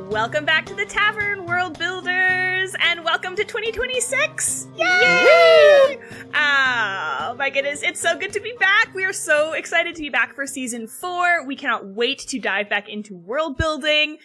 Welcome back to the Tavern, World Builders, and welcome to 2026! Yay! Oh my goodness, it's so good to be back. We are so excited to be back for Season 4. We cannot wait to dive back into world building.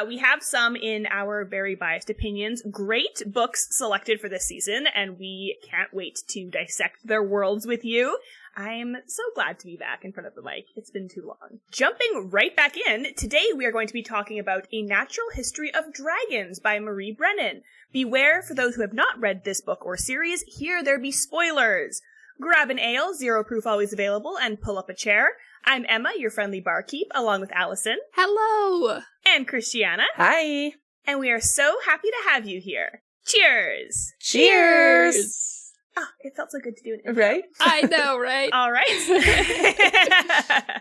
We have some, in our very biased opinions, great books selected for this season, and we can't wait to dissect their worlds with you. I'm so glad to be back in front of the mic. It's been too long. Jumping right back in, today we are going to be talking about A Natural History of Dragons by Marie Brennan. Beware, for those who have not read this book or series, here there be spoilers. Grab an ale, zero proof always available, and pull up a chair. I'm Emma, your friendly barkeep, along with Allison. Hello! And Christiana. Hi! And we are so happy to have you here. Cheers! Cheers! Oh, it felt so good to do an intro. Right? I know, right? All right.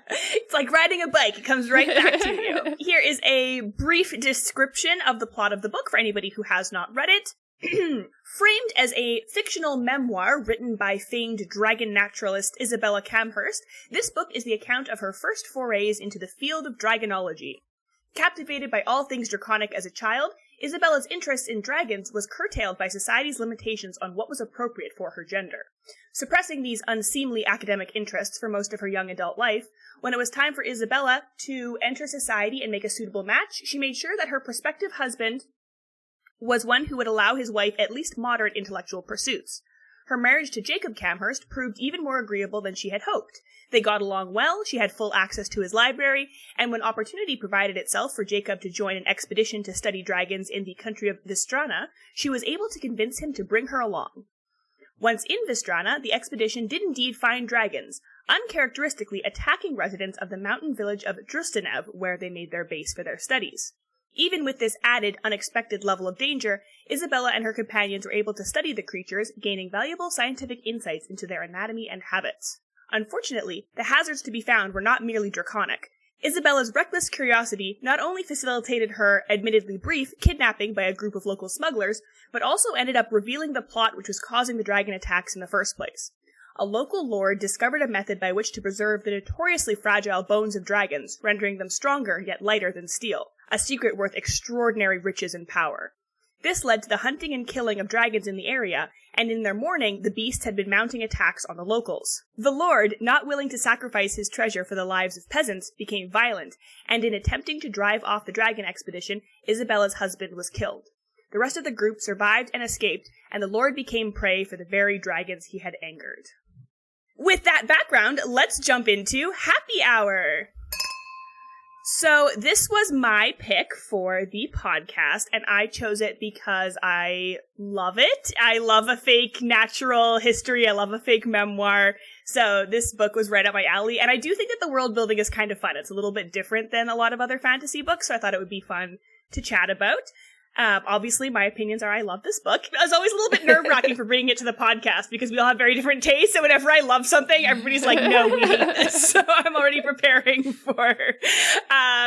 It's like riding a bike. It comes right back to you. Here is a brief description of the plot of the book for anybody who has not read it. Framed as a fictional memoir written by famed dragon naturalist Isabella Camhurst, this book is the account of her first forays into the field of dragonology. Captivated by all things draconic as a child, Isabella's interest in dragons was curtailed by society's limitations on what was appropriate for her gender. Suppressing these unseemly academic interests for most of her young adult life, when it was time for Isabella to enter society and make a suitable match, she made sure that her prospective husband was one who would allow his wife at least moderate intellectual pursuits. Her marriage to Jacob Camhurst proved even more agreeable than she had hoped. They got along well, she had full access to his library, and when opportunity provided itself for Jacob to join an expedition to study dragons in the country of Vistrana, she was able to convince him to bring her along. Once in Vistrana, the expedition did indeed find dragons, uncharacteristically attacking residents of the mountain village of Drustanev, where they made their base for their studies. Even with this added, unexpected level of danger, Isabella and her companions were able to study the creatures, gaining valuable scientific insights into their anatomy and habits. Unfortunately, the hazards to be found were not merely draconic. Isabella's reckless curiosity not only facilitated her, admittedly brief, kidnapping by a group of local smugglers, but also ended up revealing the plot which was causing the dragon attacks in the first place. A local lord discovered a method by which to preserve the notoriously fragile bones of dragons, rendering them stronger yet lighter than steel, a secret worth extraordinary riches and power. This led to the hunting and killing of dragons in the area, and in their mourning, the beasts had been mounting attacks on the locals. The lord, not willing to sacrifice his treasure for the lives of peasants, became violent, and in attempting to drive off the dragon expedition, Isabella's husband was killed. The rest of the group survived and escaped, and the lord became prey for the very dragons he had angered. With that background, let's jump into Happy Hour! So this was my pick for the podcast, and I chose it because I love it. I love a fake natural history. I love a fake memoir. So this book was right up my alley, and I do think that the world building is kind of fun. It's a little bit different than a lot of other fantasy books, so I thought it would be fun to chat about. Obviously, my opinions are I love this book. It was always a little bit nerve-wracking for bringing it to the podcast because we all have very different tastes, and whenever I love something, everybody's like, no, we hate this. So I'm already preparing for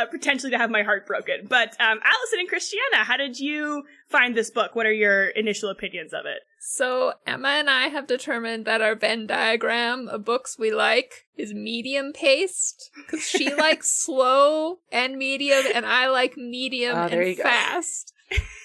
potentially to have my heart broken. But Allison and Christiana, how did you find this book? What are your initial opinions of it? So Emma and I have determined that our Venn diagram of books we like is medium paced, because she likes slow and medium, and I like medium and fast.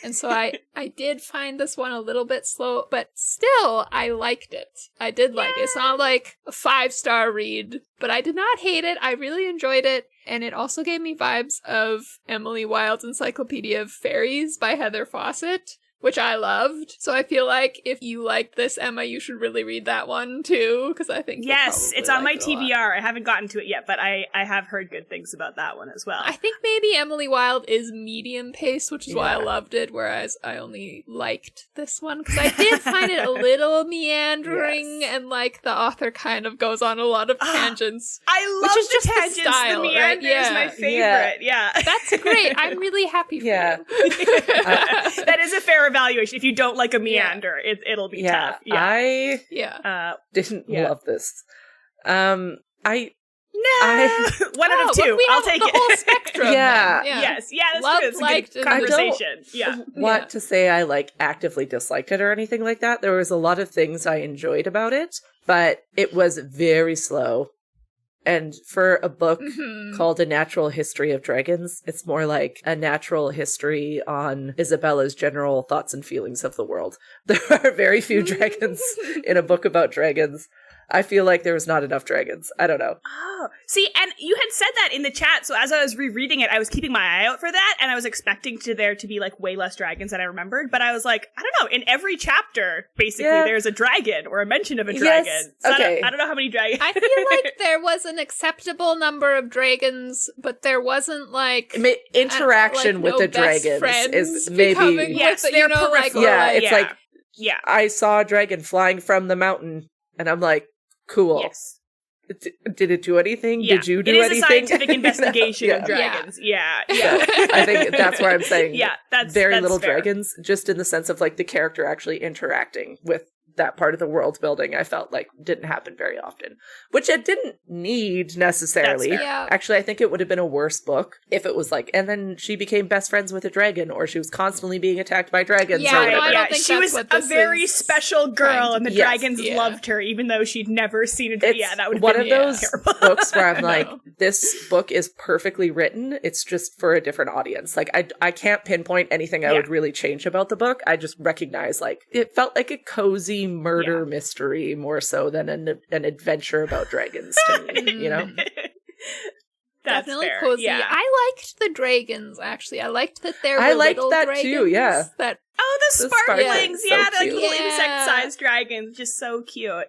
And so I did find this one a little bit slow, but still, I liked it. I did like it. It's not like a 5-star read, but I did not hate it. I really enjoyed it. And it also gave me vibes of Emily Wilde's Encyclopedia of Fairies by Heather Fawcett, which I loved. So I feel like if you like this, Emma, you should really read that one too, because I think yes, it's on my TBR. I haven't gotten to it yet, but I have heard good things about that one as well. I think maybe Emily Wilde is medium paced, which is why I loved it, whereas I only liked this one, because I did find it a little meandering, and like the author kind of goes on a lot of tangents. I love which is the just tangents. The style, the meander is my favorite. Yeah. That's great. I'm really happy for you. That is a fair evaluation. If you don't like a meander, it'll be tough. I didn't love this. One out of two. I'll take the it. Whole spectrum. Yes. Yeah, that's Loved, true. It's a liked, good conversation. I don't want to say I like actively disliked it or anything like that. There was a lot of things I enjoyed about it, but it was very slow And for a book called A Natural History of Dragons, it's more like a natural history on Isabella's general thoughts and feelings of the world. There are very few dragons in a book about dragons. I feel like there was not enough dragons. I don't know. Oh, see, and you had said that in the chat, so as I was rereading it, I was keeping my eye out for that, and I was expecting there to be, like, way less dragons than I remembered, but I was like, I don't know, in every chapter, basically, there's a dragon, or a mention of a dragon. Yes. So Okay. I don't know how many dragons. I feel like there was an acceptable number of dragons, but there wasn't, like... interaction with the dragons is maybe... Yes, with, they're peripheral. it's like, yeah. I saw a dragon flying from the mountain, and I'm like, cool. Yes. Did it do anything? Yeah. Did you do anything? It is anything? a scientific investigation of Yeah. dragons. Yeah. So I think that's where I'm saying that's very that's little fair. dragons, just in the sense of like the character actually interacting with that part of the world building. I felt like didn't happen very often, which it didn't need necessarily. That's fair. Yeah. Actually, I think it would have been a worse book if it was like, and then she became best friends with a dragon, or she was constantly being attacked by dragons. Yeah, or whatever. I don't think she that's was what a this very is special girl, and the Yes. dragons loved her, even though she'd never seen it. It's Yeah, that would have one been of those terrible. books where I'm like, No. this book is perfectly written. It's just for a different audience. Like, I can't pinpoint anything I would really change about the book. I just recognize, like, it felt like a cozy murder mystery more so than an adventure about dragons to me, you know? That's Definitely fair. cozy. Yeah. I liked the dragons, actually. I liked that there were I liked little that dragons too, yeah. that Oh, the The sparklings! sparklings, Yeah, so they're like cute. little Yeah. insect-sized dragons, just so cute.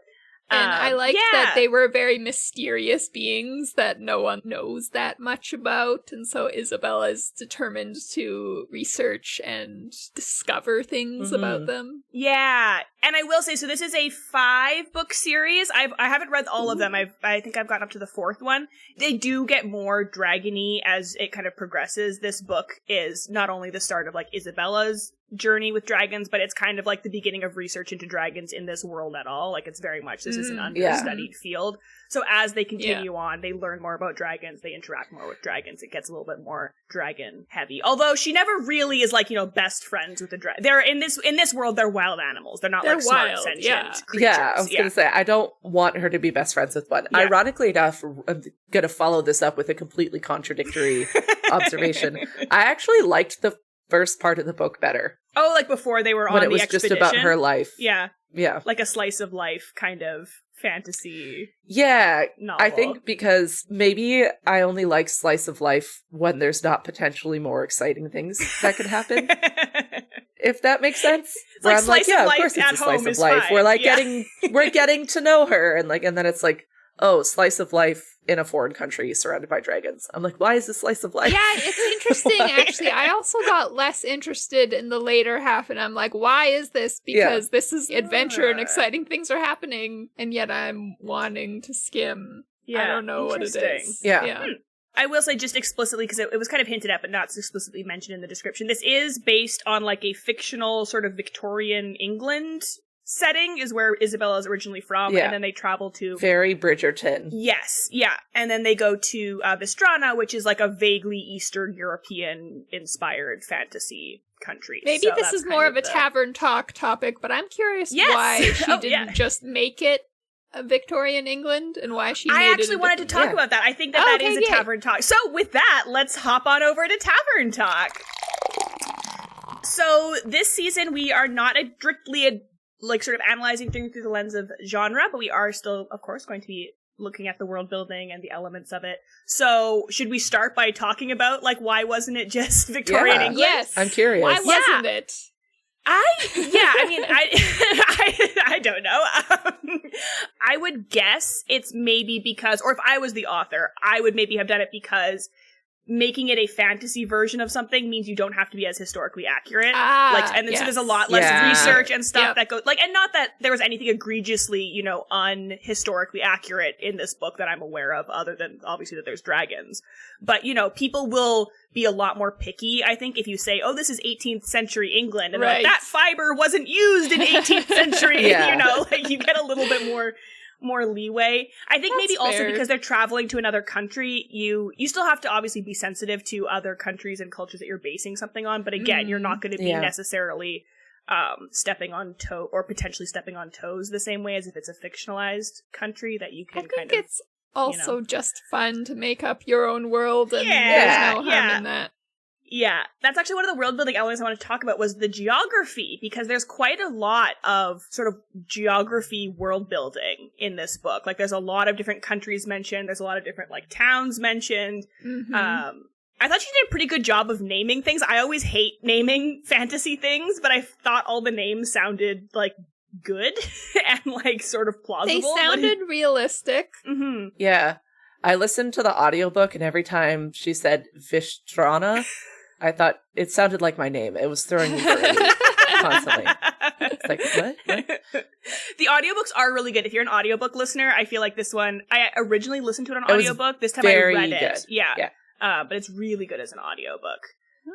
And I liked that yeah. they were very mysterious beings that no one knows that much about, and so Isabella's determined to research and discover things about them. Yeah, and I will say, so this is a 5-book series. I haven't read all of them. I think I've gotten up to the 4th one. They do get more dragony as it kind of progresses. This book is not only the start of like Isabella's journey with dragons, but it's kind of like the beginning of research into dragons in this world at all. Like, it's very much, this is an understudied field. So as they continue on, they learn more about dragons, they interact more with dragons, it gets a little bit more dragon heavy. Although she never really is like, you know, best friends with the dragon. They're in this world, they're wild animals. They're not They're like smart, wild, sentient creatures. Yeah, I was going to say, I don't want her to be best friends with one. Yeah. Ironically enough, I'm going to follow this up with a completely contradictory observation. I actually liked the first part of the book better. Oh, like before they were on when the it was expedition? just about her life. Yeah. Yeah. Like a slice of life kind of fantasy Yeah, novel. I think because maybe I only like slice of life when there's not potentially more exciting things that could happen. If that makes sense. It's like I'm like, slice yeah, of of life course it's at a slice home of is life. fine. We're like Yeah. we're getting to know her, and then it's like, oh, slice of life in a foreign country surrounded by dragons. I'm like, why is this slice of life? Yeah, it's interesting, actually. I also got less interested in the later half, and I'm like, why is this? Because this is adventure and exciting things are happening, and yet I'm wanting to skim. Yeah, I don't know what it interesting. is. Yeah. I will say just explicitly, because it was kind of hinted at, but not explicitly mentioned in the description, this is based on like a fictional sort of Victorian England setting, is where Isabella is originally from, and then they travel to... Very Bridgerton. Yes, yeah. And then they go to Vistrana, which is like a vaguely Eastern European-inspired fantasy country. Maybe So this that's is more kind of a tavern talk topic, but I'm curious why she didn't just make it a Victorian England and why she made it. I actually wanted to talk about that. I think that is a tavern talk. So with that, let's hop on over to tavern talk. So this season, we are not strictly sort of analyzing things through the lens of genre, but we are still, of course, going to be looking at the world building and the elements of it. So should we start by talking about, like, why wasn't it just Victorian England? Yes. I'm curious. Why wasn't it? I don't know. I would guess it's maybe because, or if I was the author, I would maybe have done it because making it a fantasy version of something means you don't have to be as historically accurate. So there's a lot less research and stuff that goes, and not that there was anything egregiously, unhistorically accurate in this book that I'm aware of, other than obviously that there's dragons. But, people will be a lot more picky, I think, if you say, oh, this is 18th century England, and they're like, that fiber wasn't used in 18th century, you get a little bit more leeway. I think maybe also because they're traveling to another country, you still have to obviously be sensitive to other countries and cultures that you're basing something on, but again, you're not going to be necessarily stepping on toes the same way as if it's a fictionalized country that you can also just fun to make up your own world, and Yeah, there's no harm in that. Yeah, that's actually one of the world building elements I want to talk about was the geography, because there's quite a lot of sort of geography world building in this book. Like, there's a lot of different countries mentioned. There's a lot of different, like, towns mentioned. Mm-hmm. I thought she did a pretty good job of naming things. I always hate naming fantasy things, but I thought all the names sounded, like, good and, like, sort of plausible. They sounded realistic. Mm-hmm. Yeah. I listened to the audiobook, and every time she said Vishtrana, I thought it sounded like my name. It was throwing me for a loop constantly. It's like, what? The audiobooks are really good. If you're an audiobook listener, I feel like this one, I originally listened to it on audiobook. This time I read it. Good. Yeah. But it's really good as an audiobook,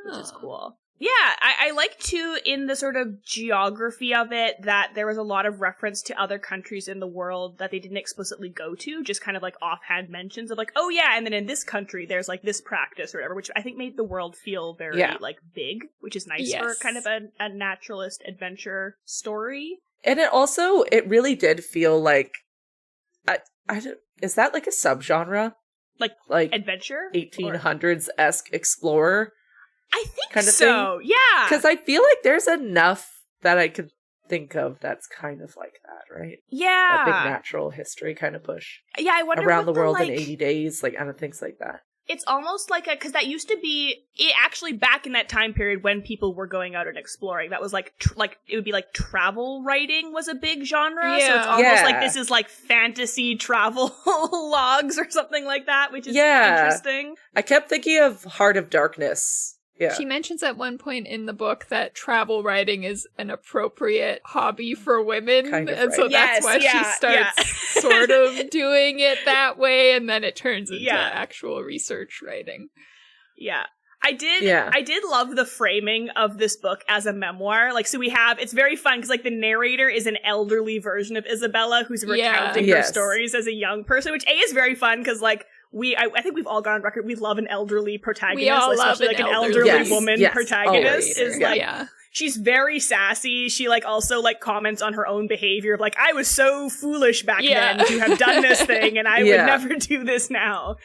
which is cool. Yeah, I like, too, in the sort of geography of it, that there was a lot of reference to other countries in the world that they didn't explicitly go to, just kind of, like, offhand mentions of, like, oh, yeah, and then in this country, there's, like, this practice or whatever, which I think made the world feel very, like, big, which is nice for kind of a naturalist adventure story. And it really did feel like, is that, like, a subgenre? Like adventure? 1800s-esque explorer? I think kind of so, thing. yeah. Because I feel like there's enough that I could think of that's kind of like that, right? Yeah. That big natural history kind of push. Yeah, I wonder around what the world in 80 days, like, kind of things like that. It's almost like because that used to be, it actually back in that time period when people were going out and exploring, that was like, it would be like travel writing was a big genre. So it's almost like this is like fantasy travel logs or something like that, which is interesting. I kept thinking of Heart of Darkness. Yeah. She mentions at one point in the book that travel writing is an appropriate hobby for women. Kind of, and so that's why she starts sort of doing it that way, and then it turns into actual research writing. Yeah. I did love the framing of this book as a memoir. Like, so it's very fun because, like, the narrator is an elderly version of Isabella who's recounting her stories as a young person, which is very fun because, like, I think we've all gone on record. We love an elderly protagonist, especially like an elderly woman protagonist. Is like she's very sassy. She like also like comments on her own behavior of like, I was so foolish back then to have done this thing, and I would never do this now.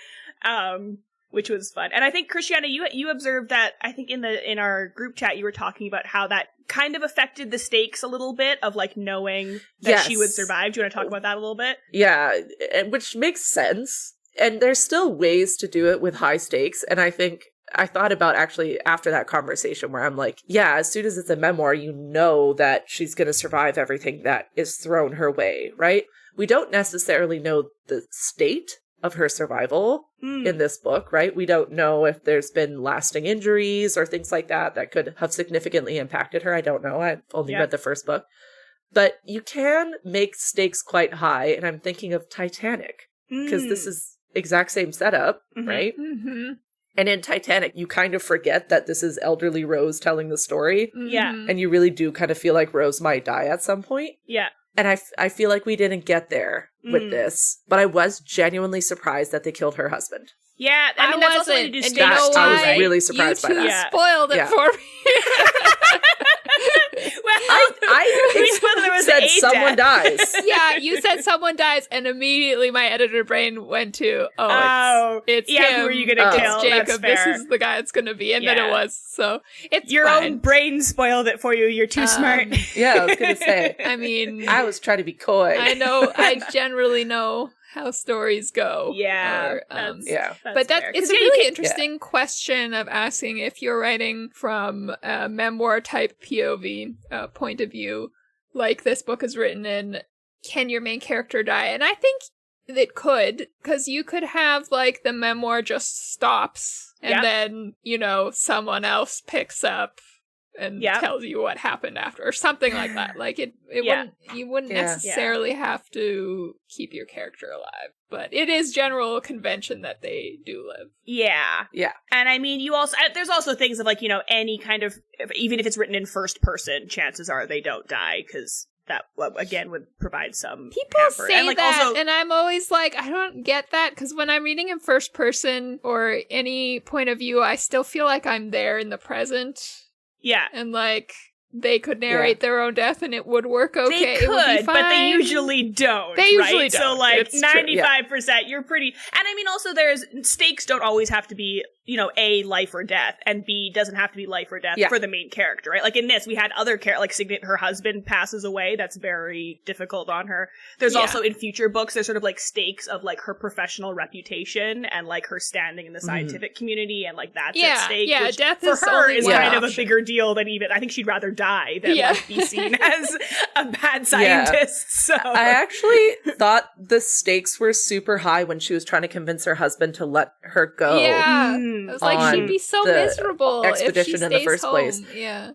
Which was fun. And I think, Christiana, you observed that, I think in our group chat you were talking about how that kind of affected the stakes a little bit of like knowing that she would survive. Do you want to talk about that a little bit? Yeah, which makes sense. And there's still ways to do it with high stakes. And I think I thought about actually after that conversation where I'm like, yeah, as soon as it's a memoir, you know that she's going to survive everything that is thrown her way, right? We don't necessarily know the state of her survival in this book, right? We don't know if there's been lasting injuries or things like that that could have significantly impacted her. I don't know. I've only read the first book. But you can make stakes quite high. And I'm thinking of Titanic because this is exact same setup, right? Mm-hmm. And in Titanic, you kind of forget that this is elderly Rose telling the story. Yeah. And you really do kind of feel like Rose might die at some point. Yeah. And I feel like we didn't get there with this, but I was genuinely surprised that they killed her husband. Yeah, I mean, that's also to do stakes. I was really surprised by that. You spoiled it for me. Well, I said someone dies. Yeah, you said someone dies, and immediately my editor brain went to, it's him. Who are you going to kill? Jacob. This is the guy it's going to be, and then it was. So it's your own brain spoiled it for you. You're too smart. Yeah, I was going to say. I mean, I was trying to be coy. I know. I generally know how stories go. Yeah. But it's a really interesting question of asking if you're writing from a memoir type POV point of view, like this book is written in, can your main character die? And I think it could, because you could have like the memoir just stops and then, someone else picks up and tells you what happened after, or something like that. Like you wouldn't necessarily have to keep your character alive, but it is general convention that they do live. Yeah. And I mean, there's also things of like, any kind of, even if it's written in first person, chances are they don't die, because that again would provide some people hamper. say and, like, that, also, and I'm always like, I don't get that, because when I'm reading in first person or any point of view, I still feel like I'm there in the present. Yeah. And like, they could narrate their own death and it would work okay. They could, it would be fine. but they usually don't. They usually don't. So like It's 95%, you're pretty. And I mean, also there's stakes don't always have to be, you know, A, life or death, and B, doesn't have to be life or death for the main character, right? Like in this, we had other like Signet, her husband passes away. That's very difficult on her. There's also in future books, there's sort of like stakes of like her professional reputation and like her standing in the scientific community, and like that's at stake. Yeah, which death for her is kind of a option. bigger deal than even. I think she'd rather die than like be seen as a bad scientist. So I actually thought the stakes were super high when she was trying to convince her husband to let her go. Yeah, I was like, she'd be so miserable expedition if she in the stays first home. place. Yeah.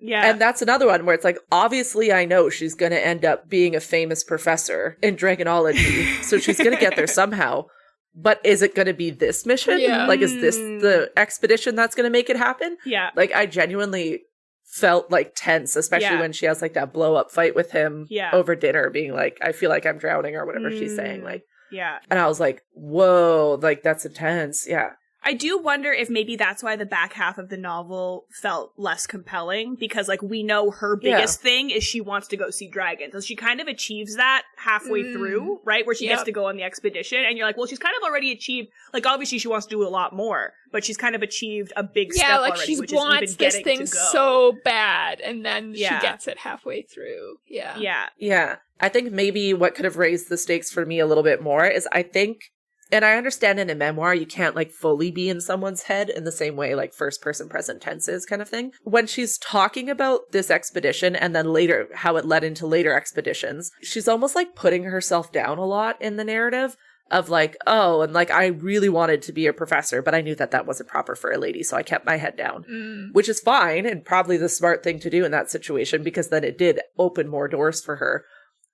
Yeah. And that's another one where it's like, obviously I know she's going to end up being a famous professor in dragonology, so she's going to get there somehow. But is it going to be this mission? Yeah. Like, is this the expedition that's going to make it happen? Yeah. Like, I genuinely felt like tense, especially when she has like that blow up fight with him over dinner, being like, I feel like I'm drowning or whatever she's saying. Like, and I was like, whoa, like that's intense. Yeah. I do wonder if maybe that's why the back half of the novel felt less compelling, because like we know her biggest thing is she wants to go see dragons. So she kind of achieves that halfway through, right? Where she gets to go on the expedition, and you're like, well, she's kind of already achieved, like obviously she wants to do a lot more, but she's kind of achieved a big step like already, she which wants is even this getting thing to go. so bad, and then she gets it halfway through. Yeah. I think maybe what could have raised the stakes for me a little bit more is I think, and I understand in a memoir, you can't like fully be in someone's head in the same way like first person present tense is kind of thing. When she's talking about this expedition and then later how it led into later expeditions, she's almost like putting herself down a lot in the narrative of like, oh, and like I really wanted to be a professor, but I knew that that wasn't proper for a lady, so I kept my head down, which is fine and probably the smart thing to do in that situation, because then it did open more doors for her.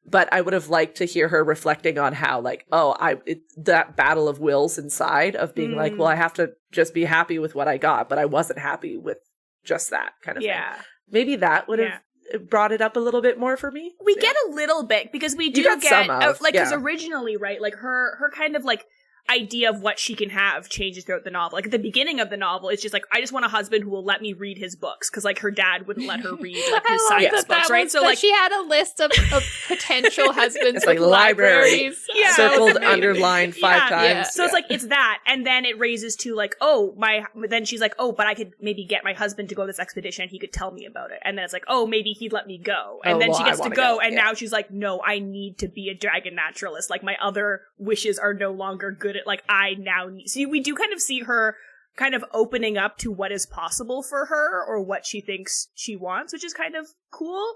But I would have liked to hear her reflecting on how, like, that battle of wills inside of being like, well, I have to just be happy with what I got, but I wasn't happy with just that kind of thing. Maybe that would have brought it up a little bit more for me. We get a little bit, because we do get, because originally, right, like her kind of like idea of what she can have changes throughout the novel. Like at the beginning of the novel, it's just like, I just want a husband who will let me read his books, because like her dad wouldn't let her read like his science books, right? So like she had a list of potential husbands it's with like libraries circled, underlined 5 times. So it's like, it's that, and then it raises to like, then she's like, but I could maybe get my husband to go on this expedition and he could tell me about it. And then it's like, maybe he'd let me go. And then she gets to go, and now she's like, no, I need to be a dragon naturalist. Like my other wishes are no longer good at, like, I now need. So we do kind of see her kind of opening up to what is possible for her, or what she thinks she wants, which is kind of cool.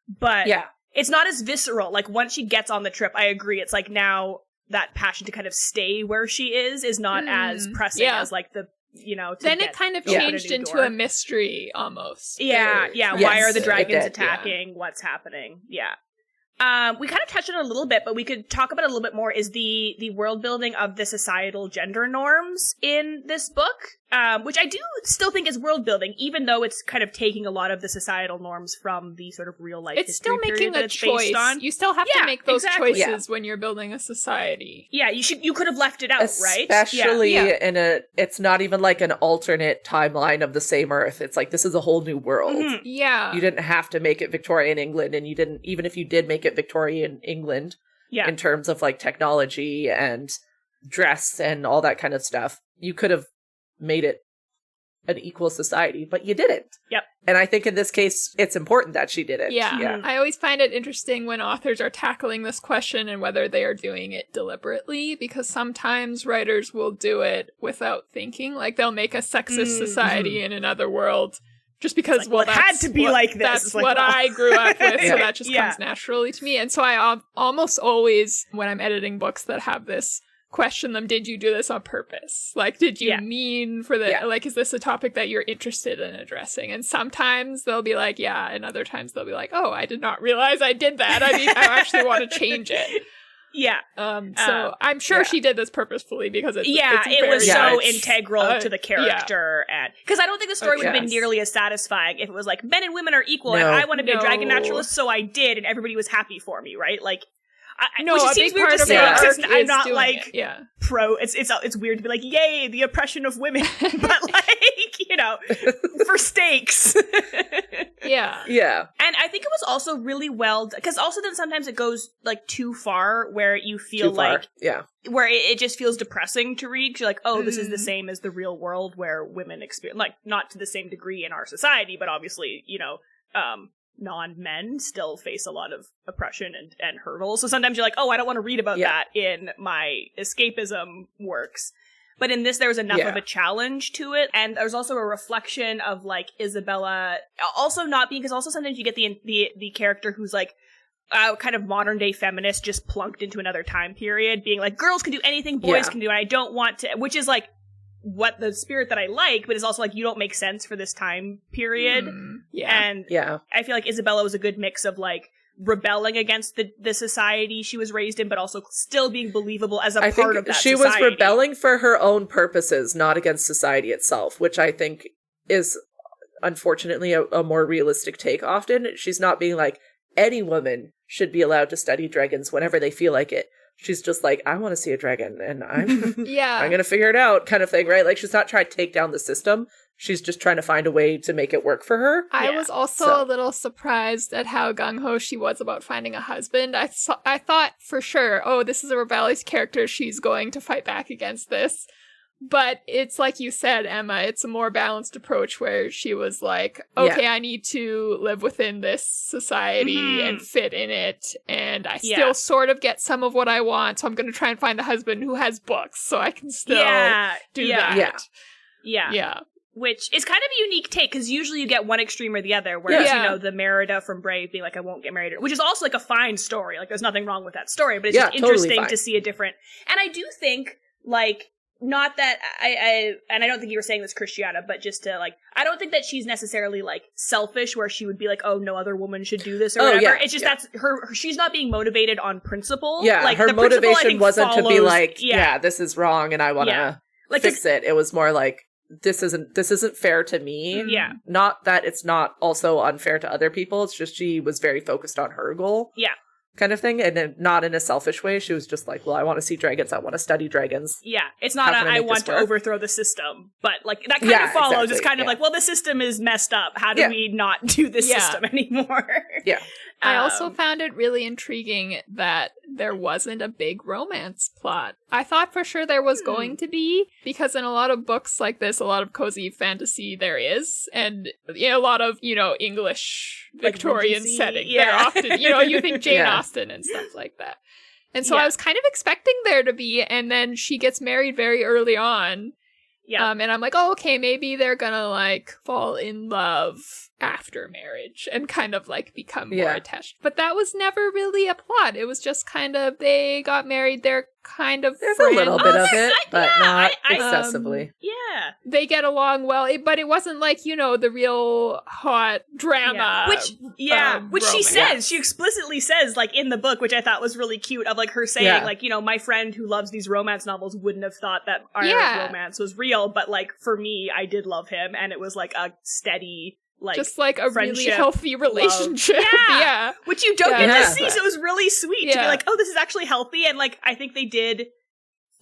But it's not as visceral. Like once she gets on the trip, I agree. It's like now that passion to kind of stay where she is not as pressing as like the, you know, then it kind of changed into a mystery almost. Why are the dragons attacking? What's happening? We kind of touched on it a little bit, but we could talk about it a little bit more, is the world building of the societal gender norms in this book, which I do still think is world building, even though it's kind of taking a lot of the societal norms from the sort of real life it's history still making a choice. You still have to make those choices when you're building a society. You could have left it out, right? Especially in it's not even like an alternate timeline of the same Earth. It's like, this is a whole new world. You didn't have to make it Victorian England, and you didn't, even if you did make it Victorian England in terms of like technology and dress and all that kind of stuff, you could have made it an equal society, but you didn't. And I think in this case, it's important that she did it. I always find it interesting when authors are tackling this question and whether they are doing it deliberately, because sometimes writers will do it without thinking. Like they'll make a sexist society in another world just because, like, it had to be like this. That's like, what I grew up with, so that just comes naturally to me. And so I almost always, when I'm editing books that have this, question them, did you do this on purpose? Like, did you mean for the, like, is this a topic that you're interested in addressing? And sometimes they'll be like, yeah, and other times they'll be like, oh, I did not realize I did that. I mean, I actually want to change it. So I'm sure she did this purposefully, because it was so integral to the character, and because I don't think the story would have been nearly as satisfying if it was like, men and women are equal, and I want to be a dragon naturalist, so I did, and everybody was happy for me, right? Like, which it seems weird to say, because I'm not like pro. It's weird to be like, yay, the oppression of women, but like, you know, for stakes. Yeah. Yeah. And I think it was also really well, because also then sometimes it goes like too far where you feel like, where it just feels depressing to read. You're like, oh, this is the same as the real world where women experience, like not to the same degree in our society, but obviously, non-men still face a lot of oppression and hurdles. So sometimes you're like, oh, I don't want to read about that in my escapism works. But in this, there was enough of a challenge to it. And there's also a reflection of, like, Isabella also not being, because also sometimes you get the character who's, like, kind of modern day feminist just plunked into another time period, being like, girls can do anything boys can do, and I don't want to, which is, like, what the spirit that I like, but it's also, like, you don't make sense for this time period. And I feel like Isabella was a good mix of, like, rebelling against the society she was raised in, but also still being believable as a part of that she society. was rebelling for her own purposes, not against society itself, which I think is unfortunately a more realistic take often. She's not being like, any woman should be allowed to study dragons whenever they feel like it. She's just like, I want to see a dragon and I'm I'm gonna figure it out, kind of thing, right? Like, she's not trying to take down the system. She's just trying to find a way to make it work for her. I was also a little surprised at how gung-ho she was about finding a husband. I thought for sure, oh, this is a rebellious character. She's going to fight back against this. But it's like you said, Emma, it's a more balanced approach where she was like, okay, I need to live within this society and fit in it. And I still sort of get some of what I want. So I'm going to try and find the husband who has books so I can still do that. Yeah. Which is kind of a unique take, because usually you get one extreme or the other, whereas, the Merida from Brave being like, I won't get married, which is also, like, a fine story. Like, there's nothing wrong with that story, but it's just interesting to see a different... And I do think, like, not that and I don't think you were saying this, Christiana, but just to, like, I don't think that she's necessarily, like, selfish, where she would be like, oh, no other woman should do this or whatever. It's just that's her, she's not being motivated on principle. Yeah, like, her motivation wasn't to be like, this is wrong and I want to fix it. It was more like, this isn't fair to me. Yeah. Not that it's not also unfair to other people. It's just she was very focused on her goal. Yeah. Kind of thing. And then not in a selfish way. She was just like, well, I want to see dragons. I want to study dragons. Yeah. It's not I want to overthrow the system. But, like, that kind of follows. Exactly. It's kind of like, well, the system is messed up. How do we not do the system anymore? Yeah. I also found it really intriguing that there wasn't a big romance plot. I thought for sure there was going to be, because in a lot of books like this, a lot of cozy fantasy there is, and a lot of, English Victorian setting. They're often, you think Jane Austen and stuff like that. And so I was kind of expecting there to be, and then she gets married very early on. Yeah. And I'm like, oh, okay, maybe they're gonna, like, fall in love after marriage and kind of, like, become more attached. But that was never really a plot. It was just kind of, they got married, they're kind of There's friends. a little bit of it, but not excessively. They get along well, but it wasn't like, the real hot drama. Which she says, she explicitly says, like, in the book, which I thought was really cute, of, like, her saying, like, my friend who loves these romance novels wouldn't have thought that our romance was real, but, like, for me, I did love him, and it was, like, a steady, like, just like a really healthy relationship. Which you don't get to see, so it was really sweet to be like, oh, this is actually healthy. And, like, I think they did,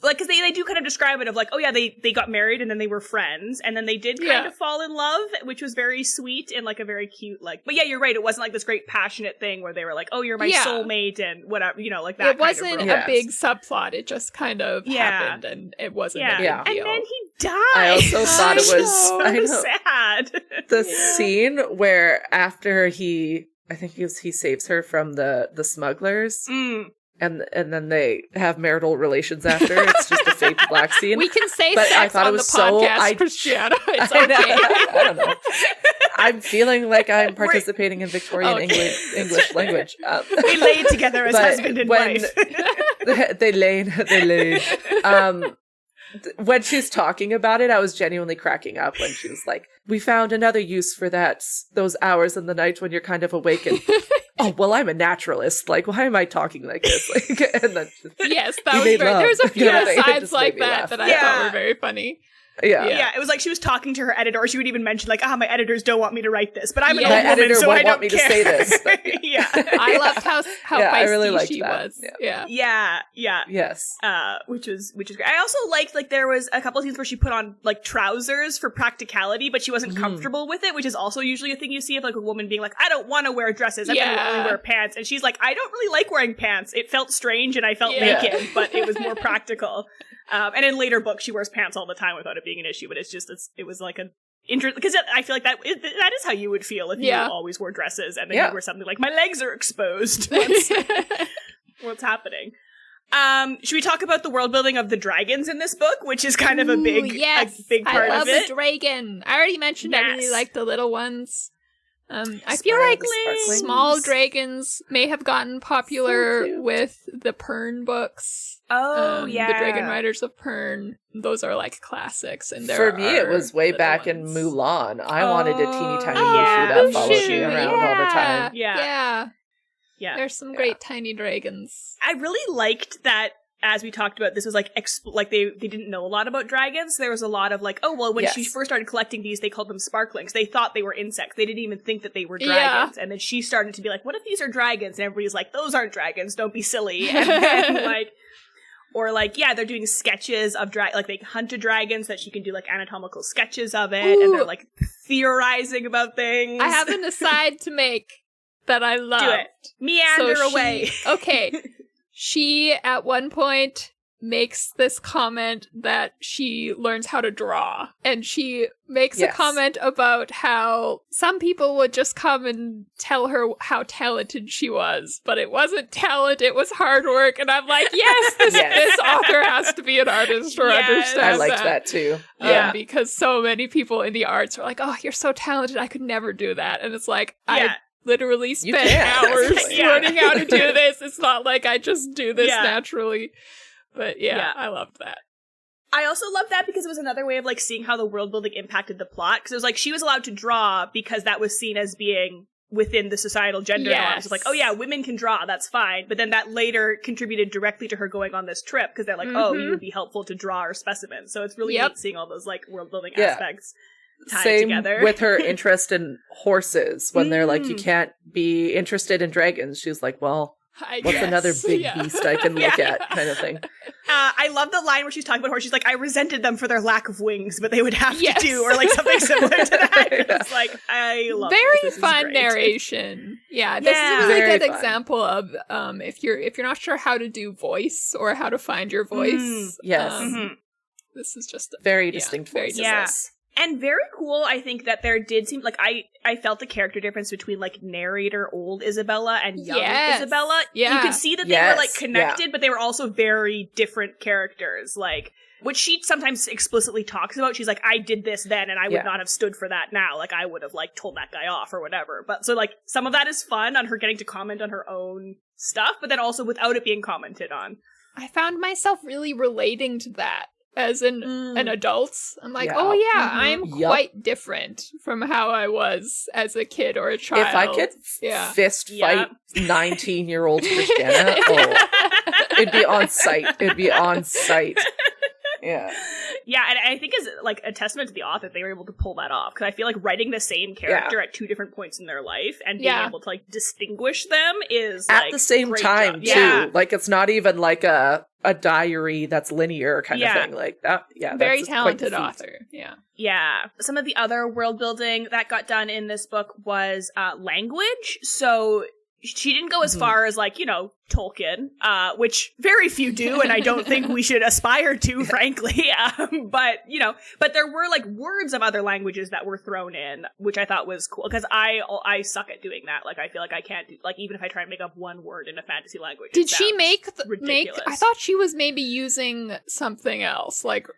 like, because they do kind of describe it of, like, oh yeah, they got married and then they were friends and then they did kind of fall in love, which was very sweet and, like, a very cute, like, but yeah, you're right, it wasn't like this great passionate thing where they were like, oh, you're my soulmate and whatever, like that. It wasn't a big subplot, it just kind of happened and it wasn't a big deal. And then he died. I also thought it was so sad. The scene where after I think he saves her from the smugglers. And then they have marital relations after. It's just a fake black scene. We can say but sex I thought on it was the podcast, Christiana. It's okay. I don't know. I'm feeling like I'm participating in Victorian English language. We laid together as husband and wife. They laid. When she's talking about it, I was genuinely cracking up when she was like, we found another use for those hours in the night when you're kind of awake and oh, well, I'm a naturalist. Like, why am I talking like this? Like, and then yes, that was very, there's a few asides like that I thought were very funny. Yeah, it was like she was talking to her editor, or she would even mention, like, my editors don't want me to write this, but I'm an my old woman, editor so won't I don't want me care. to say this. But, I loved how feisty I really liked she that. was. Yeah. Yes. Which is great. I also liked, like, there was a couple of scenes where she put on, like, trousers for practicality, but she wasn't comfortable with it, which is also usually a thing you see of, like, a woman being like, I don't want to wear dresses, I'm going to only wear pants. And she's like, I don't really like wearing pants. It felt strange and I felt naked, but it was more practical. And in later books, she wears pants all the time without it being an issue, but it was like an interest, because I feel like that is how you would feel if you always wore dresses, and then you wear something like, my legs are exposed. What's happening? Should we talk about the world building of the dragons in this book, which is kind of a big part I of love it? the dragon. I already mentioned I really like the little ones. I feel like small dragons may have gotten popular with the Pern books. Oh, The Dragon Riders of Pern. Those are like classics. And for me, it was way back in Mulan. I wanted a teeny tiny Mushu that followed me around all the time. Yeah. There's some great tiny dragons. I really liked that. As we talked about, this was like they didn't know a lot about dragons. There was a lot of like, when she first started collecting these, they called them sparklings. They thought they were insects. They didn't even think that they were dragons. And then she started to be like, what if these are dragons? And everybody's like, those aren't dragons. Don't be silly. And then they're doing sketches of like they hunt a dragon so that she can do like anatomical sketches of it. And they're like theorizing about things. I have an aside to make that I love. Do it. Meander away. Okay. She, at one point, makes this comment that she learns how to draw. And she makes a comment about how some people would just come and tell her how talented she was. But it wasn't talent, it was hard work. And I'm like, this author has to be an artist or understand I liked that too. Because so many people in the arts are like, oh, you're so talented, I could never do that. And it's like, I literally spent hours learning how to do this. It's not like I just do this naturally. But I loved that. I also loved that because it was another way of like seeing how the world building impacted the plot. Because it was like she was allowed to draw because that was seen as being within the societal gender norms. It's like, women can draw, that's fine. But then that later contributed directly to her going on this trip because they're like, you would be helpful to draw our specimens. So it's really neat seeing all those like world building aspects. Same together. with her interest in horses when they're like, you can't be interested in dragons. She's like, well, what's another big beast I can look at kind of thing. I love the line where she's talking about horses. She's like, I resented them for their lack of wings, but they would have to do, or like something similar to that. It's like, I love this. Fun narration. Yeah, this is a really good example of if you're not sure how to do voice or how to find your voice. This is just very distinct voices. And very cool, I think, that there did seem, like, I felt the character difference between, like, narrator old Isabella and young Isabella. You could see that they were, like, connected, but they were also very different characters. Like, which she sometimes explicitly talks about. She's like, I did this then, and I would not have stood for that now. Like, I would have, like, told that guy off or whatever. But, so, like, some of that is fun on her getting to comment on her own stuff, but then also without it being commented on. I found myself really relating to that. As an adult, I'm like, I'm quite different from how I was as a kid or a child. If I could fist fight 19-year-old Christiana, it'd be on sight. Yeah, and I think is like a testament to the author they were able to pull that off, because I feel like writing the same character at two different points in their life and being able to like distinguish them is at the same time too. Like it's not even like a diary that's linear kind of thing. Like that. Yeah, very that's talented author. Yeah. Some of the other world building that got done in this book was language. So she didn't go as far as, like, you know, Tolkien, which very few do, and I don't think we should aspire to, frankly. But there were, like, words of other languages that were thrown in, which I thought was cool, because I suck at doing that. Like, I feel like I can't do, like, even if I try and make up one word in a fantasy language. Did she make I thought she was maybe using something else, like...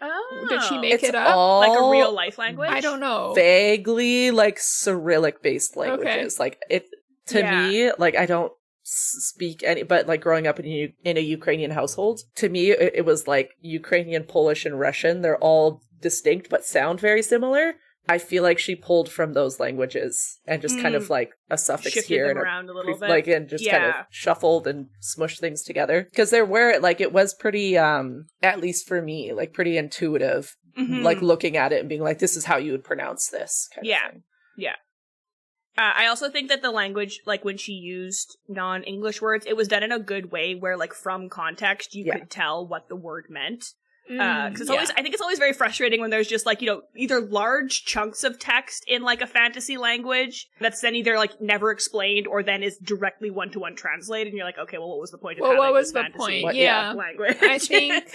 Oh, did she make it up? Like a real life language? I don't know. Vaguely, like, Cyrillic-based languages. Like, it... To me, like, I don't speak any, but like growing up in a Ukrainian household, to me, it was like Ukrainian, Polish, and Russian. They're all distinct, but sound very similar. I feel like she pulled from those languages and just kind of like a suffix shifted here them and around a little bit, like, and just kind of shuffled and smushed things together. Because it was pretty, at least for me, like pretty intuitive. like looking at it and being like, this is how you would pronounce this kind of thing. Yeah. I also think that the language, like when she used non-English words, it was done in a good way where like from context you could tell what the word meant. Because it's always, I think it's always very frustrating when there's just like, you know, either large chunks of text in like a fantasy language that's then either like never explained or then is directly one-to-one translated, and you're like, okay, well, what was the point of having what was this the point? language? I think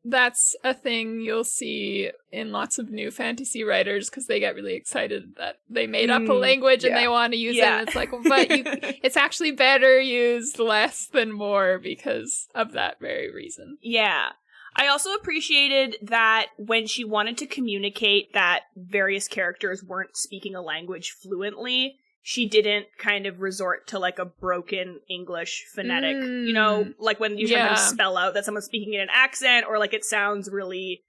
that's a thing you'll see in lots of new fantasy writers because they get really excited that they made up a language and they want to use it. And it's like, but it's actually better used less than more because of that very reason. Yeah. I also appreciated that when she wanted to communicate that various characters weren't speaking a language fluently, she didn't kind of resort to like a broken English phonetic, you know, like when you sometimes spell out that someone's speaking in an accent or like it sounds really,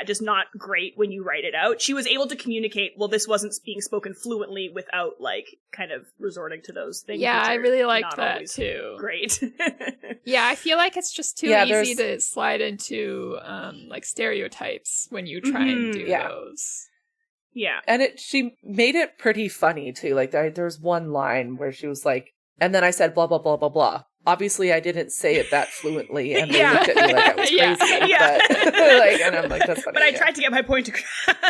just not great when you write it out. She was able to communicate, well, this wasn't being spoken fluently without like kind of resorting to those things. Yeah, I really liked that too. Great. Yeah, I feel like it's just too easy to slide into like stereotypes when you try and do those. Yeah. And she made it pretty funny too. Like there's one line where she was like, and then I said blah, blah, blah, blah, blah. Obviously I didn't say it that fluently and they looked at me like I was crazy. But, like, and I'm like, that's funny. But I tried to get my point across.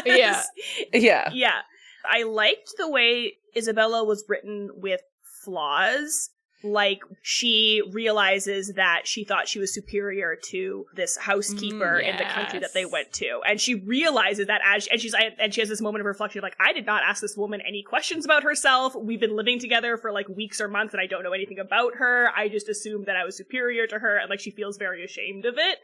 Yeah. I liked the way Isabella was written with flaws. Like, she realizes that she thought she was superior to this housekeeper in the country that they went to. And she realizes that and she has this moment of reflection, like, I did not ask this woman any questions about herself. We've been living together for, like, weeks or months, and I don't know anything about her. I just assumed that I was superior to her, and, like, she feels very ashamed of it.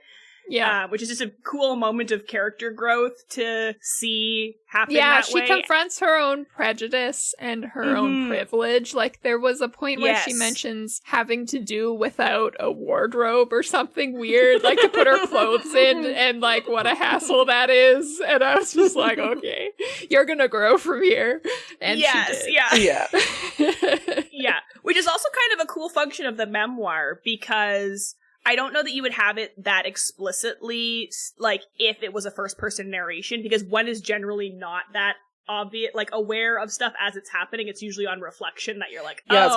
Yeah. Which is just a cool moment of character growth to see happen that way. Yeah, she confronts her own prejudice and her own privilege. Like, there was a point where she mentions having to do without a wardrobe or something weird, like to put her clothes in, and like, what a hassle that is. And I was just like, okay, you're gonna grow from here. And she did. Yeah. Which is also kind of a cool function of the memoir, because I don't know that you would have it that explicitly, like, if it was a first-person narration, because one is generally not that obvious, like, aware of stuff as it's happening. It's usually on reflection that you're like, I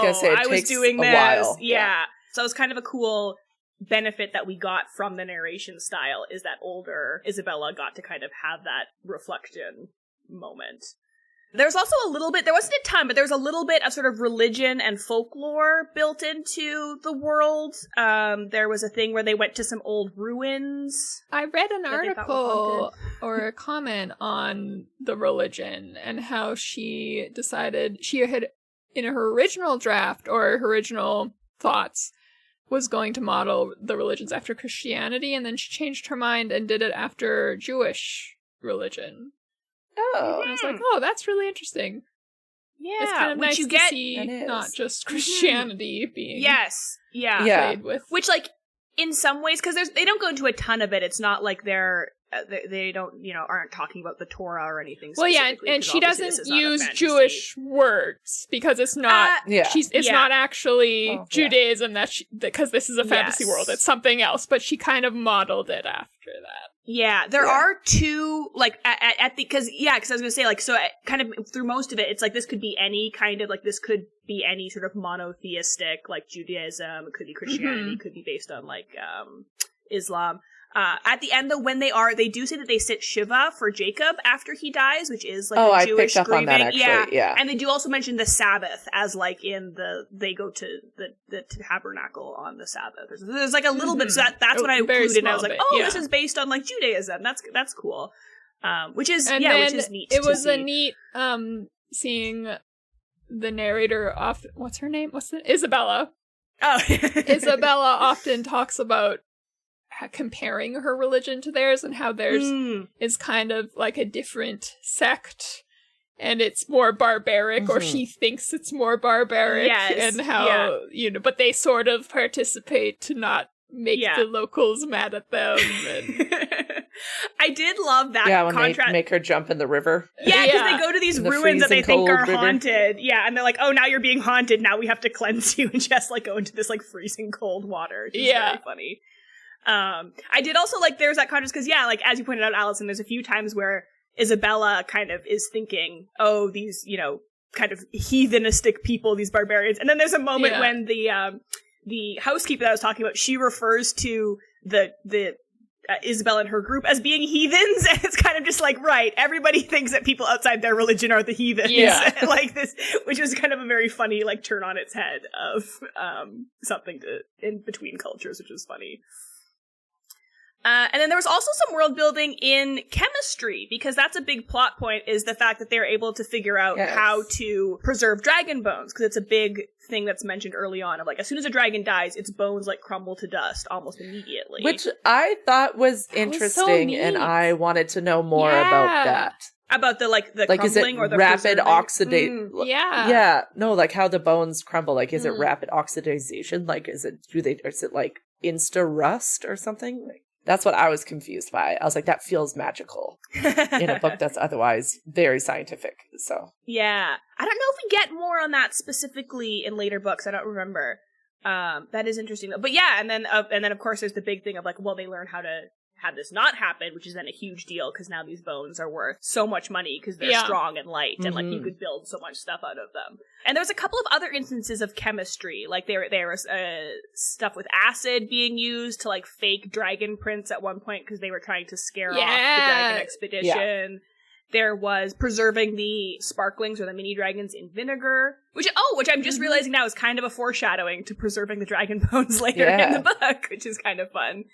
was doing this. While. Yeah. So it was kind of a cool benefit that we got from the narration style, is that older Isabella got to kind of have that reflection moment. There's also there wasn't a ton, but there was a little bit of sort of religion and folklore built into the world. There was a thing where they went to some old ruins. I read an article or a comment on the religion and how she decided she had, in her original draft or her original thoughts, was going to model the religions after Christianity, and then she changed her mind and did it after Jewish religion. Oh. And I was like, oh, that's really interesting. Yeah. It's kind of nice to see not just Christianity being played with. Which, like, in some ways, because they don't go into a ton of it, it's not like they don't, aren't talking about the Torah or anything. Well, yeah, and she doesn't use Jewish words because it's not, it's not actually Judaism because this is a fantasy world. It's something else, but she kind of modeled it after that. Yeah, there are two, like, because I was gonna say, like, so kind of through most of it, it's like this could be any kind of, like, this could be any sort of monotheistic, like, Judaism, it could be Christianity, it could be based on, like, Islam. At the end, though, when they do say that they sit Shiva for Jacob after he dies, which is, like, a Jewish grieving. On that, actually. Yeah. And they do also mention the Sabbath as, like, they go to the tabernacle on the Sabbath. There's like, a little bit, so that's what I included, and I was like, this is based on, like, Judaism. That's cool. Which is neat. It was a neat, seeing the narrator what's her name? Isabella. Oh. Isabella often talks about comparing her religion to theirs and how theirs is kind of like a different sect and it's more barbaric or she thinks it's more barbaric and how but they sort of participate to not make the locals mad at them. And I did love that when contrast. They make her jump in the river. Yeah, because they go to these ruins that they think are haunted. Yeah, and they're like, oh, now you're being haunted. Now we have to cleanse you. And she has to, like, go into this, like, freezing cold water. Which is very funny. I did also like there's that contrast because like as you pointed out, Allison, there's a few times where Isabella kind of is thinking, oh, these kind of heathenistic people, these barbarians, and then there's a moment when the housekeeper that I was talking about, she refers to the Isabella and her group as being heathens, and it's kind of just like, right, everybody thinks that people outside their religion are the heathens, like this, which was kind of a very funny like turn on its head of something in between cultures, which was funny. And then there was also some world building in chemistry, because that's a big plot point, is the fact that they're able to figure out how to preserve dragon bones, because it's a big thing that's mentioned early on of like, as soon as a dragon dies, its bones like crumble to dust almost immediately. Which I thought was interesting, and I wanted to know more about that. About the crumbling, is it or the rapid oxidation? No, like how the bones crumble. Like, is it rapid oxidization? Like, is it like insta rust or something? Like, that's what I was confused by. I was like, that feels magical in a book that's otherwise very scientific. So yeah, I don't know if we get more on that specifically in later books. I don't remember. That is interesting though. But yeah, and then of course there's the big thing of like, well, they learn how to have this not happen, which is then a huge deal because now these bones are worth so much money because they're strong and light, and like you could build so much stuff out of them. And there was a couple of other instances of chemistry, like there was stuff with acid being used to like fake dragon prints at one point because they were trying to scare off the dragon expedition. There was preserving the sparklings or the mini dragons in vinegar, which I'm just realizing now is kind of a foreshadowing to preserving the dragon bones later in the book, which is kind of fun.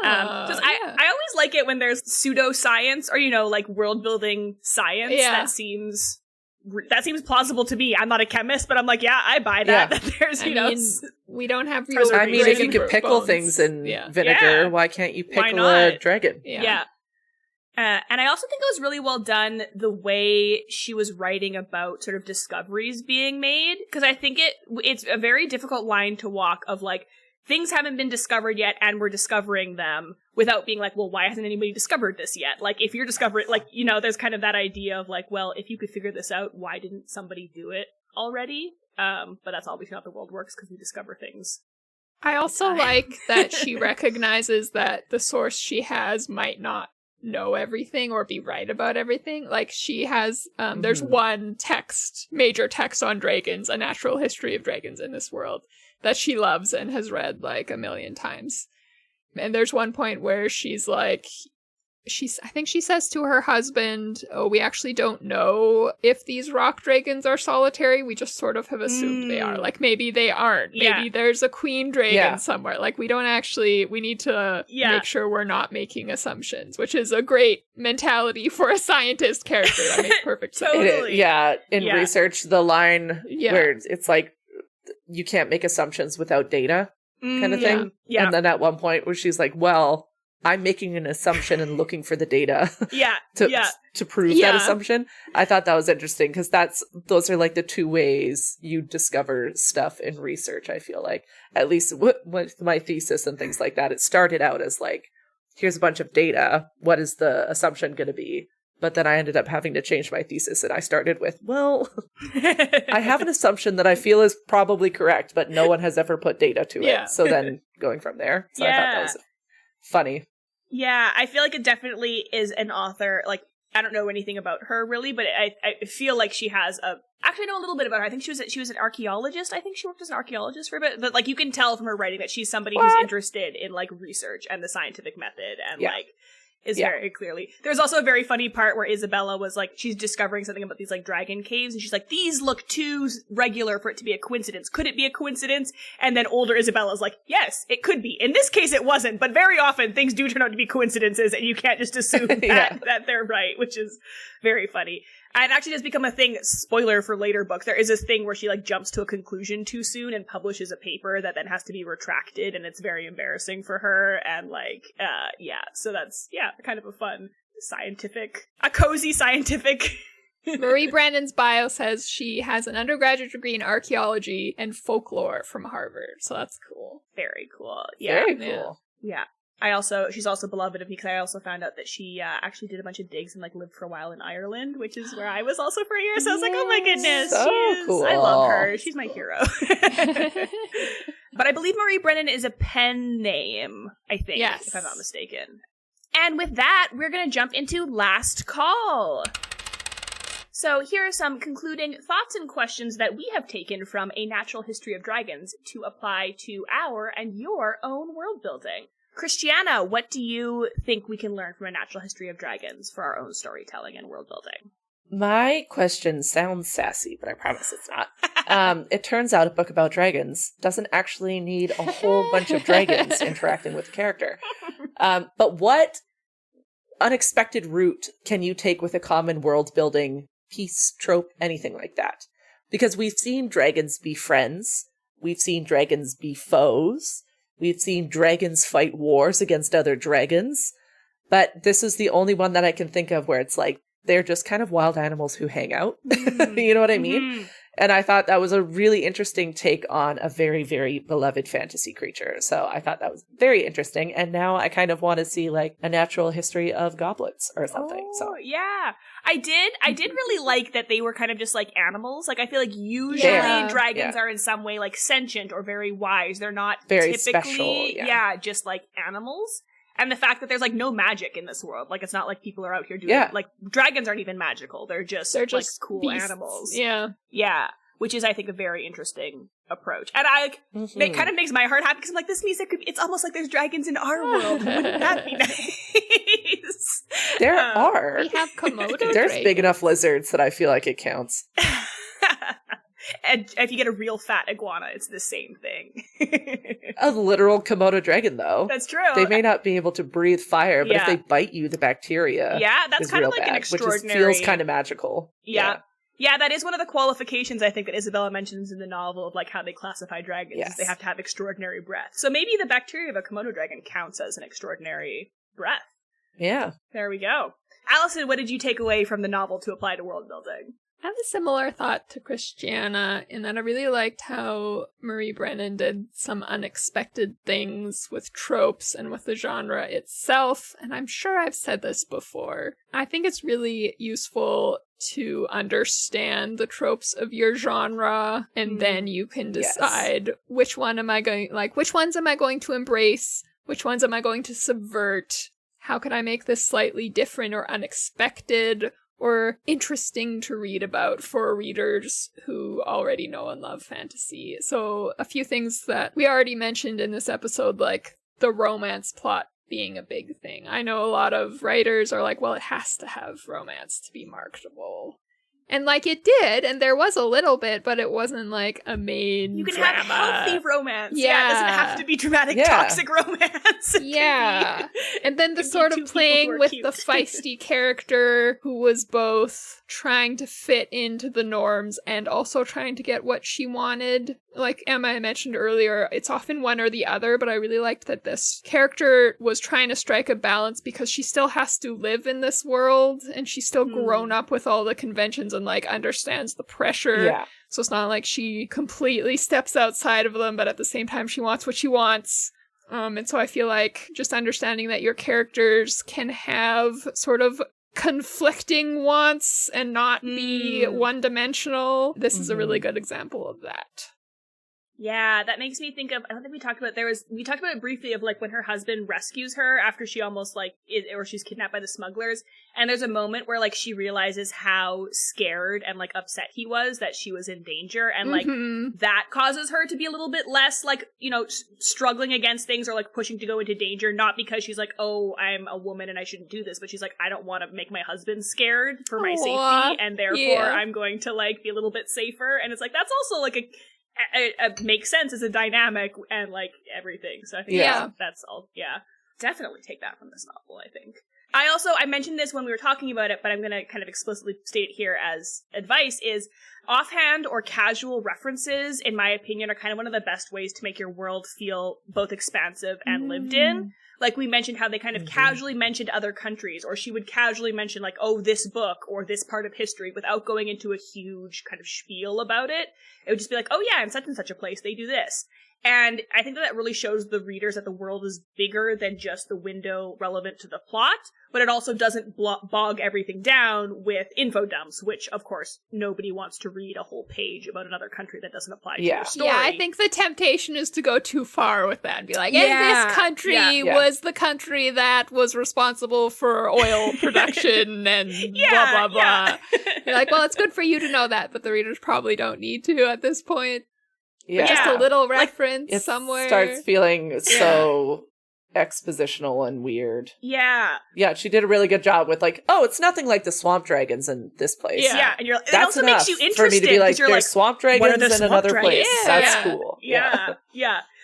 I always like it when there's pseudoscience or like world building science that seems plausible to me. I'm not a chemist, but I'm like, I buy that. That there's we don't have real. I mean, if you could pickle things in vinegar, why can't you pickle a dragon? And I also think it was really well done the way she was writing about sort of discoveries being made, because I think it's a very difficult line to walk of like, things haven't been discovered yet and we're discovering them without being like, well, why hasn't anybody discovered this yet? Like, if you're discovering, like, there's kind of that idea of like, well, if you could figure this out, why didn't somebody do it already? But that's obviously not the world works because we discover things. I also like that she recognizes that the source she has might not know everything or be right about everything. Like, she has there's one major text on dragons, A Natural History of Dragons in This World, that she loves and has read like 1,000,000 times. And there's one point where she's like, I think she says to her husband, oh, we actually don't know if these rock dragons are solitary. We just sort of have assumed they are. Like, maybe they aren't. Maybe there's a queen dragon somewhere. Like, we need to make sure we're not making assumptions, which is a great mentality for a scientist character. That makes perfect sense. Totally. In research, the line where it's like, you can't make assumptions without data kind of thing. Yeah. And then at one point where she's like, well, I'm making an assumption and looking for the data to prove that assumption. I thought that was interesting because those are like the two ways you discover stuff in research, I feel like. At least with my thesis and things like that, it started out as like, here's a bunch of data. What is the assumption going to be? But then I ended up having to change my thesis, and I started with, well, I have an assumption that I feel is probably correct, but no one has ever put data to it. So then going from there. So I thought that was funny. Yeah, I feel like it definitely is an author. Like, I don't know anything about her really, but I feel like she has actually I know a little bit about her. I think she was an archaeologist. I think she worked as an archaeologist for a bit, but like you can tell from her writing that she's somebody who's interested in like research and the scientific method and like is very clearly. There's also a very funny part where Isabella was like, she's discovering something about these like dragon caves, and she's like, these look too regular for it to be a coincidence. Could it be a coincidence? And then older Isabella's like, yes, it could be. In this case, it wasn't, but very often things do turn out to be coincidences, and you can't just assume that they're right, which is very funny. And it actually does become a thing, spoiler for later books, there is this thing where she like jumps to a conclusion too soon and publishes a paper that then has to be retracted, and it's very embarrassing for her, and like, so that's, kind of a fun cozy scientific. Marie Brennan's bio says she has an undergraduate degree in archaeology and folklore from Harvard, so that's cool. Very cool. Very cool. Yeah. She's also beloved of me because I also found out that she actually did a bunch of digs and like lived for a while in Ireland, which is where I was also for a year. So I was like, oh my goodness, so cool. I love her. She's my hero. But I believe Marie Brennan is a pen name, I think, yes, if I'm not mistaken. And with that, we're going to jump into Last Call. So here are some concluding thoughts and questions that we have taken from A Natural History of Dragons to apply to our and your own world building. Christiana, what do you think we can learn from A Natural History of Dragons for our own storytelling and world building? My question sounds sassy, but I promise it's not. It turns out a book about dragons doesn't actually need a whole bunch of dragons interacting with the character. But what unexpected route can you take with a common world building piece, trope, anything like that? Because we've seen dragons be friends. We've seen dragons be foes. We've seen dragons fight wars against other dragons. But this is the only one that I can think of where it's like, they're just kind of wild animals who hang out. You know what I mean? Mm-hmm. And I thought that was a really interesting take on a very, very beloved fantasy creature. So I thought that was very interesting. And now I kind of want to see like a natural history of goblins or something. So yeah. I did really like that they were kind of just like animals. Like I feel like usually dragons are in some way like sentient or very wise. They're not very typically special, just like animals. And the fact that there's like no magic in this world. Like it's not like people are out here doing like dragons aren't even magical. They're just like cool beasts. Animals. Yeah. Yeah. Which is I think a very interesting approach. And it kind of makes my heart happy because I'm like, this means it's almost like there's dragons in our world. Wouldn't that be nice? There are. We have Komodo There's dragons. big enough lizards that I feel like it counts. And if you get a real fat iguana, it's the same thing. A literal Komodo dragon, though. That's true. They may not be able to breathe fire, but if they bite you, the bacteria that's kind of like an extraordinary... which feels kind of magical. Yeah, that is one of the qualifications, I think, that Isabella mentions in the novel of like how they classify dragons. Yes. They have to have extraordinary breath. So maybe the bacteria of a Komodo dragon counts as an extraordinary breath. Yeah. There we go. Allison, what did you take away from the novel to apply to world building? I have a similar thought to Christiana in that I really liked how Marie Brennan did some unexpected things with tropes and with the genre itself, and I'm sure I've said this before. I think it's really useful to understand the tropes of your genre, and then you can decide which ones am I going to embrace, which ones am I going to subvert, how can I make this slightly different or unexpected, or interesting to read about for readers who already know and love fantasy. So a few things that we already mentioned in this episode, like the romance plot being a big thing. I know a lot of writers are like, well, it has to have romance to be marketable. And like it did, and there was a little bit, but it wasn't like a main You can drama. have healthy romance. Yeah. It doesn't have to be dramatic, toxic romance. Yeah. And then the sort of playing with the feisty character who was both trying to fit into the norms and also trying to get what she wanted. Like Emma mentioned earlier, it's often one or the other, but I really liked that this character was trying to strike a balance because she still has to live in this world and she's still grown up with all the conventions and like understands the pressure. Yeah. So it's not like she completely steps outside of them, but at the same time she wants what she wants. And so I feel like just understanding that your characters can have sort of conflicting wants and not be one-dimensional. This is a really good example of that. Yeah, that makes me think of, I don't think we talked about we talked about it briefly of like when her husband rescues her after she almost like, or she's kidnapped by the smugglers, and there's a moment where like she realizes how scared and like upset he was that she was in danger, and like that causes her to be a little bit less like, you know, struggling against things or like pushing to go into danger, not because she's like, oh, I'm a woman and I shouldn't do this, but she's like, I don't want to make my husband scared for my safety, and therefore I'm going to like be a little bit safer, and it's like, that's also like a makes sense as a dynamic and like everything. So I think that's all. Yeah, definitely take that from this novel, I think. I mentioned this when we were talking about it, but I'm going to kind of explicitly state it here as advice, is offhand or casual references, in my opinion, are kind of one of the best ways to make your world feel both expansive and lived in. Like we mentioned how they kind of casually mentioned other countries, or she would casually mention like, oh, this book or this part of history without going into a huge kind of spiel about it. It would just be like, oh yeah, in such and such a place, they do this. And I think that really shows the readers that the world is bigger than just the window relevant to the plot, but it also doesn't bog everything down with info dumps, which, of course, nobody wants to read a whole page about another country that doesn't apply to your story. Yeah, I think the temptation is to go too far with that and be like, and this country was the country that was responsible for oil production and blah, blah, blah. You're like, well, it's good for you to know that, but the readers probably don't need to at this point. Yeah. Just a little reference somewhere. It starts feeling so expositional and weird. Yeah. Yeah, she did a really good job with like, oh, it's nothing like the swamp dragons in this place. Yeah, and it also makes you interested. For me to be like, there's like, swamp dragons in another place. That's cool. Yeah.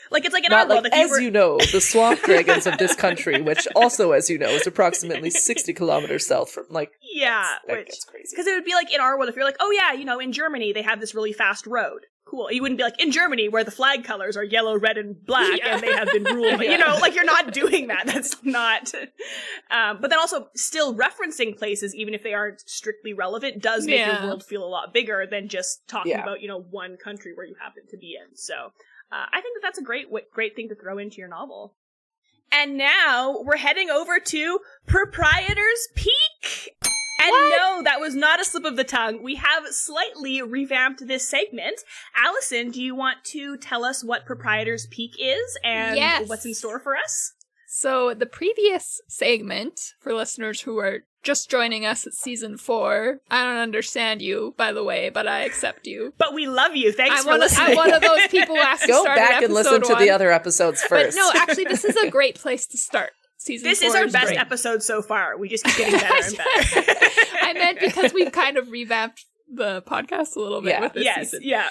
Like, it's like in Not our world. Like, as you know, the swamp dragons of this country, which also, as you know, is approximately 60 kilometers south from, like... Yeah, which gets crazy. Because it would be like in our world, if you're like, oh yeah, you know, in Germany, they have this really fast road. Cool. You wouldn't be like, in Germany, where the flag colors are yellow, red, and black, and they have been ruled. You know, like, you're not doing that. That's not... but then also, still referencing places, even if they aren't strictly relevant, does make your world feel a lot bigger than just talking about, you know, one country where you happen to be in. So... I think that's a great thing to throw into your novel. And now we're heading over to Proprietor's Peak. And no, that was not a slip of the tongue. We have slightly revamped this segment. Allison, do you want to tell us what Proprietor's Peak is and what's in store for us? So the previous segment, for listeners who are just joining us at season 4, I don't understand you, by the way, but I accept you. But we love you. Thanks for listening. I'm one of those people who has to Go start back and listen to the other episodes first. But no, actually, this is a great place to start. This is our best episode so far. We just keep getting better and better. I meant because we've kind of revamped the podcast a little bit with this season. Yeah.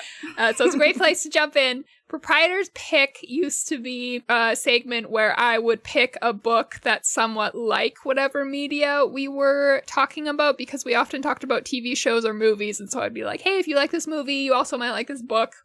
So it's a great place to jump in. Proprietor's Pick used to be a segment where I would pick a book that's somewhat like whatever media we were talking about, because we often talked about TV shows or movies, and so I'd be like, hey, if you like this movie, you also might like this book.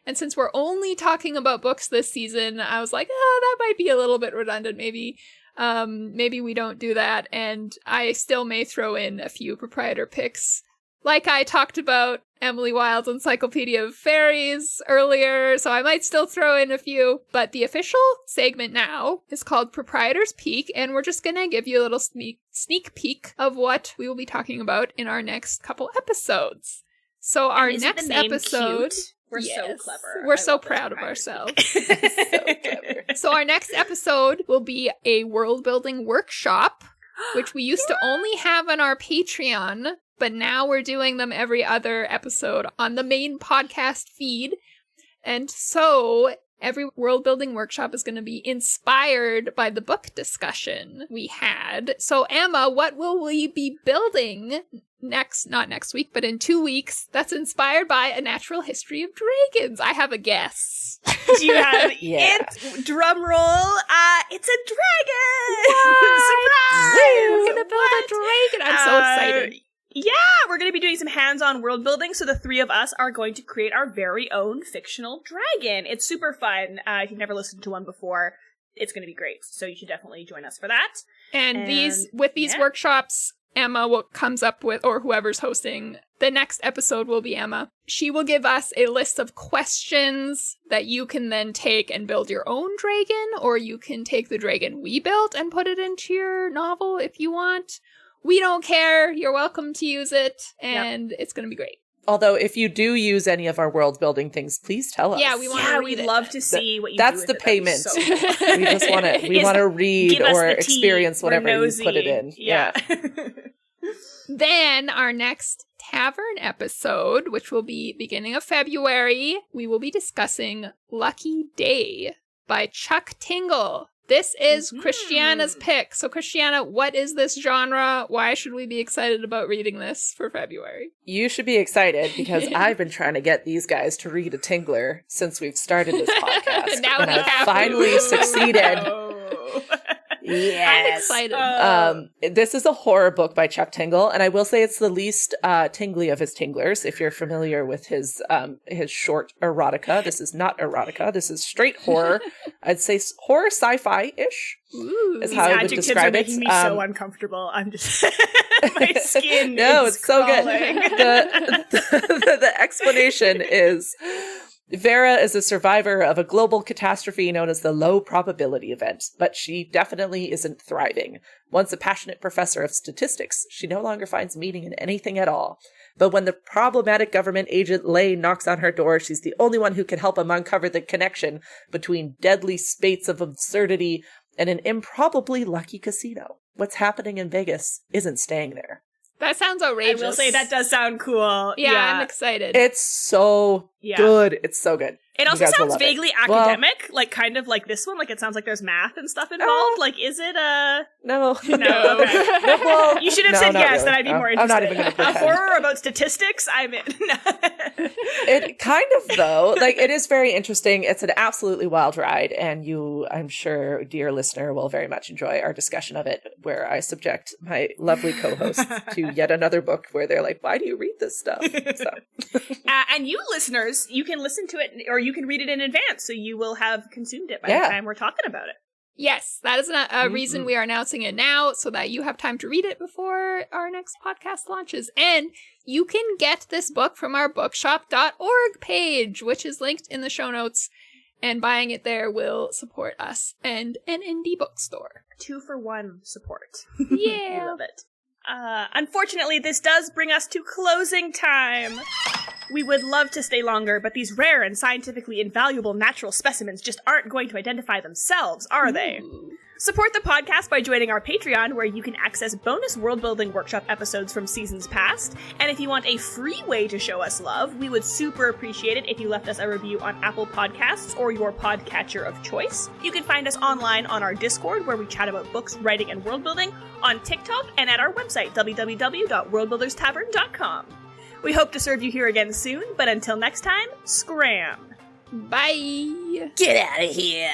And since we're only talking about books this season, I was like, that might be a little bit redundant, maybe. Maybe we don't do that, and I still may throw in a few proprietor picks. Like I talked about Emily Wilde's Encyclopedia of Fairies earlier, so I might still throw in a few. But the official segment now is called Proprietor's Peak, and we're just gonna give you a little sneak peek of what we will be talking about in our next couple episodes. So our next episode... Cute? We're so clever. We're so proud of ourselves. So clever. So our next episode will be a world-building workshop, which we used to only have on our Patreon, but now we're doing them every other episode on the main podcast feed. And so every world-building workshop is going to be inspired by the book discussion we had. So Emma, what will we be building not next week, but in 2 weeks, that's inspired by A Natural History of Dragons? I have a guess. Do you have it? Drum roll. It's a dragon! What? Surprise! We're going to build a dragon. I'm so excited. Yeah, we're going to be doing some hands-on world building, so the three of us are going to create our very own fictional dragon. It's super fun. If you've never listened to one before, it's going to be great, so you should definitely join us for that. And these workshops, Emma comes up with, or whoever's hosting, the next episode will be Emma. She will give us a list of questions that you can then take and build your own dragon, or you can take the dragon we built and put it into your novel if you want. We don't care. You're welcome to use it, and it's going to be great. Although, if you do use any of our world building things, please tell us. Yeah, we want to read we'd it. love to see what you That's do the with payment. So we just want to. We want to read or experience whatever you put it in. Yeah. Then our next tavern episode, which will be beginning of February, we will be discussing Lucky Day by Chuck Tingle. This is Christiana's pick. So, Christiana, what is this genre? Why should we be excited about reading this for February? You should be excited because I've been trying to get these guys to read a Tingler since we've started this podcast. And I've finally succeeded. Yes. I'm excited. This is a horror book by Chuck Tingle, and I will say it's the least tingly of his Tinglers. If you're familiar with his short erotica, this is not erotica. This is straight horror. I'd say horror sci-fi-ish. Is how I would describe it. These adjectives are making me so uncomfortable. I'm just my skin. No, is it's so crawling. good. The explanation is Vera is a survivor of a global catastrophe known as the low probability event, but she definitely isn't thriving. Once a passionate professor of statistics, she no longer finds meaning in anything at all. But when the problematic government agent Lane knocks on her door, she's the only one who can help him uncover the connection between deadly spates of absurdity and an improbably lucky casino. What's happening in Vegas isn't staying there. That sounds outrageous. I will say that does sound cool. Yeah, I'm excited. It's so good. It's so good. It also sounds vaguely academic, like kind of like this one. Like it sounds like there's math and stuff involved. Like, is it a... No. Okay. Well, you should have said yes, really. then I'd be more interested. I'm not even going to pretend. A horror about statistics? I'm in. It kind of, though, like, it is very interesting. It's an absolutely wild ride, and you, I'm sure, dear listener, will very much enjoy our discussion of it, where I subject my lovely co-hosts to yet another book where they're like, why do you read this stuff? So. And you listeners, you can listen to it, or you can read it in advance, so you will have consumed it by the time we're talking about it. Yes, that is a reason we are announcing it now, so that you have time to read it before our next podcast launches. And you can get this book from our bookshop.org page, which is linked in the show notes, and buying it there will support us and an indie bookstore. 2-for-1 support. Yeah. I love it. Unfortunately, this does bring us to closing time. We would love to stay longer, but these rare and scientifically invaluable natural specimens just aren't going to identify themselves, are they? Ooh. Support the podcast by joining our Patreon, where you can access bonus world-building workshop episodes from seasons past. And if you want a free way to show us love, we would super appreciate it if you left us a review on Apple Podcasts or your podcatcher of choice. You can find us online on our Discord, where we chat about books, writing, and world-building, on TikTok, and at our website, www.worldbuilderstavern.com. We hope to serve you here again soon, but until next time, scram! Bye! Get out of here!